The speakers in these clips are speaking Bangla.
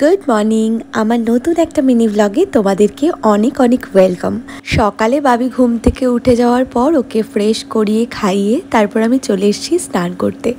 Good morning. আমার নতুন একটা মিনি ব্লগে তোমাদেরকে অনেক অনেক ওয়েলকাম। সকালে বাবি ঘুম থেকে উঠে যাওয়ার পর ওকে ফ্রেশ করিয়ে খাইয়ে তারপর আমি চলে এসেছি স্নান করতে।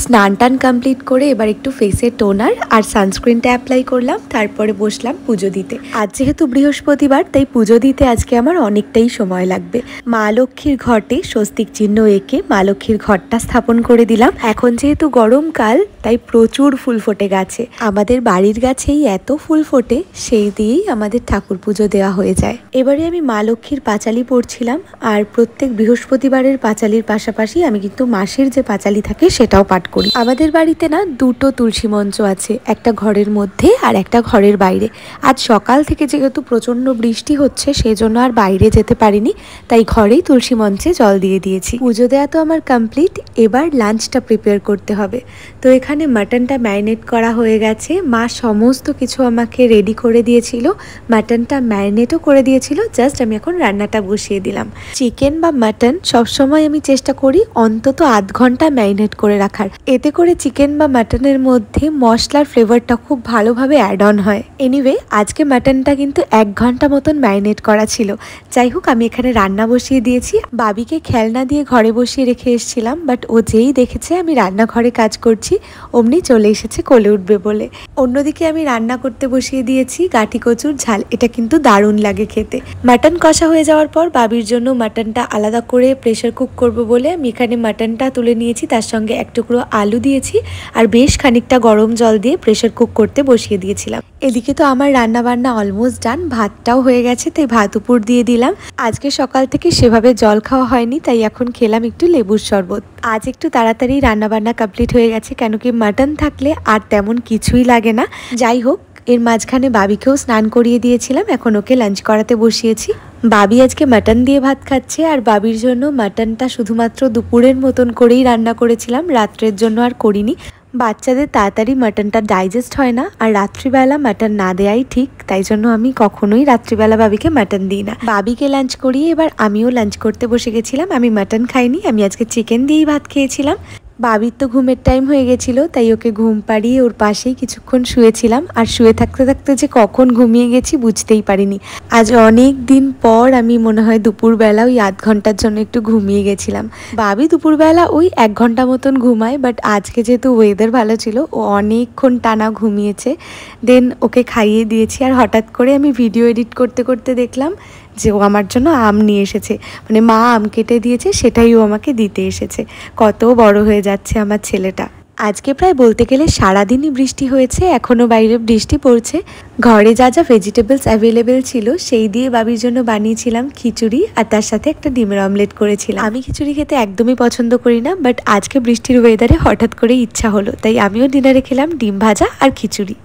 স্নান টান কমপ্লিট করে এবার একটু ফেসে টোনার আর সানস্ক্রিনটা অ্যাপ্লাই করলাম, তারপরে বসলাম পুজো দিতে। আজ যেহেতু বৃহস্পতিবার তাই পুজো দিতে আজকে আমার অনেকটাই সময় লাগবে। মা লক্ষ্মীর ঘটে স্বস্তিক চিহ্ন এঁকে মা লক্ষ্মীর ঘরটা স্থাপন করে দিলাম। এখন যেহেতু গরমকাল তাই প্রচুর ফুল ফোটে গাছে। আমাদের বাড়ির গাছেই এত ফুল ফোটে, সেই দিয়েই আমাদের ঠাকুর পুজো দেওয়া হয়ে যায়। এবারে আমি মা লক্ষ্মীর পাঁচালি পড়ছিলাম, আর প্রত্যেক বৃহস্পতিবারের পাঁচালির পাশাপাশি আমি কিন্তু মাসের যে পাঁচালি থাকে সেটাও পাঠ করি। আমাদের বাড়িতে না দুটো তুলসী মঞ্চ আছে, একটা ঘরের মধ্যে আর একটা ঘরের বাইরে। আজ সকাল থেকে যেহেতু প্রচন্ড বৃষ্টি হচ্ছে সেই জন্য আর বাইরে যেতে পারিনি, তাই ঘরেই তুলসী মঞ্চে জল দিয়ে দিয়েছি। পুজো দেওয়া তো আমার কমপ্লিট, এবার লাঞ্চটা প্রিপেয়ার করতে হবে। তো এখানে মাটনটা ম্যারিনেট করা হয়ে গেছে। মা সমস্ত কিছু আমাকে রেডি করে দিয়েছিল, মাটনটা ম্যারিনেটও করে দিয়েছিল। জাস্ট আমি এখন রান্নাটা বসিয়ে দিলাম। চিকেন বা মাটন সবসময় আমি চেষ্টা করি অন্তত আধ ঘন্টা ম্যারিনেট করে রাখার, এতে করে চিকেন বা মাটনের মধ্যে মশলার ফ্লেভারটা খুব ভালোভাবে অ্যাড অন হয়। এনিওয়ে আজকে মাটনটা কিন্তু 1 ঘন্টা মতন ম্যারিনেট করা ছিল। যাই হোক, আমি এখানে রান্না বসিয়ে দিয়েছি। বাবিকে খেলনা দিয়ে ঘরে বসিয়ে রেখে এসেছিলাম, বাট ও যেই দেখেছে আমি রান্নাঘরে কাজ করছি অমনি চলে এসেছে কোলে উঠবে বলে। অন্যদিকে আমি রান্না করতে বসিয়ে দিয়েছি গাঠি কচুর ঝাল। এটা কিন্তু দারুণ লাগে খেতে। মাটন কষা হয়ে যাওয়ার পর বাবির জন্য মাটনটা আলাদা করে প্রেশার কুক করব বলে আমি এখানে মাটনটা তুলে নিয়েছি, তার সঙ্গে এক টুকরো আলু দিয়েছি আর বেশ খানিকটা গরম জল দিয়ে প্রেশার কুক করতে বসিয়ে দিয়েছিলাম। এদিকে তো আমার রান্না বান্না অলমোস্ট ডান, ভাতটাও হয়ে গেছে, তাই ভাত উপর দিয়ে দিলাম। আজকে সকাল থেকে সেভাবে জল খাওয়া হয়নি, তাই এখন খেলাম একটু লেবুর শরবত। আজ একটু তাড়াতাড়ি রান্না বান্না কমপ্লিট হয়ে গেছে, কেন কি মাটন থাকলে আর তেমন কিছুই লাগে না। যাই হোক, এর মাঝখানে বাবিকেও স্নান করিয়ে দিয়েছিলাম, এখন ওকে লাঞ্চ করাতে বসিয়েছি। বাবি আজকে মাটন দিয়ে ভাত খাচ্ছে, আর বাবির জন্য মাটনটা শুধুমাত্র দুপুরের মতন করেই রান্না করেছিলাম, রাত্রের জন্য আর করিনি। বাচ্চাদের তাড়াতাড়ি মাটনটা ডাইজেস্ট হয় না, আর রাত্রিবেলা মাটন না দেয়াই ঠিক, তাই জন্য আমি কখনোই রাত্রিবেলা বাবিকে মাটন দিই না। বাবিকে লাঞ্চ করিয়ে এবার আমিও লাঞ্চ করতে বসে গেছিলাম। আমি মাটন খাইনি, আমি আজকে চিকেন দিয়েই ভাত খেয়েছিলাম। বাবির তো ঘুমের টাইম হয়ে গেছিলো, তাই ওকে ঘুম পাড়িয়ে ওর পাশেই কিছুক্ষণ শুয়েছিলাম, আর শুয়ে থাকতে থাকতে যে কখন ঘুমিয়ে গেছি বুঝতেই পারিনি। আজ অনেক দিন পর আমি মনে হয় দুপুরবেলা ওই আধ ঘন্টার জন্য একটু ঘুমিয়ে গেছিলাম। বাবি দুপুরবেলা ওই 1 ঘন্টা মতন ঘুমায়, বাট আজকে যেহেতু ওয়েদার ভালো ছিল ও অনেকক্ষণ টানা ঘুমিয়েছে। দেন ওকে খাইয়ে দিয়েছি, আর হঠাৎ করে আমি ভিডিও এডিট করতে করতে দেখলাম যে ও আমার জন্য আম নিয়ে এসেছে, মানে মা আম কেটে দিয়েছে সেটাই ও আমাকে দিতে এসেছে। কত বড় হয়ে যাচ্ছে আমার ছেলেটা। আজকে প্রায় বলতে গেলে সারাদিনই বৃষ্টি হয়েছে, এখনও বাইরে বৃষ্টি পড়ছে। ঘরে যা যা ভেজিটেবলস অ্যাভেলেবেল ছিল সেই দিয়ে বাবির জন্য বানিয়েছিলাম খিচুড়ি, আর তার সাথে একটা ডিমের অমলেট করেছিলাম। আমি খিচুড়ি খেতে একদমই পছন্দ করি না, বাট আজকে বৃষ্টির ওয়েদারে হঠাৎ করে ইচ্ছা হলো, তাই আমিও ডিনারে খেলাম ডিম ভাজা আর খিচুড়ি।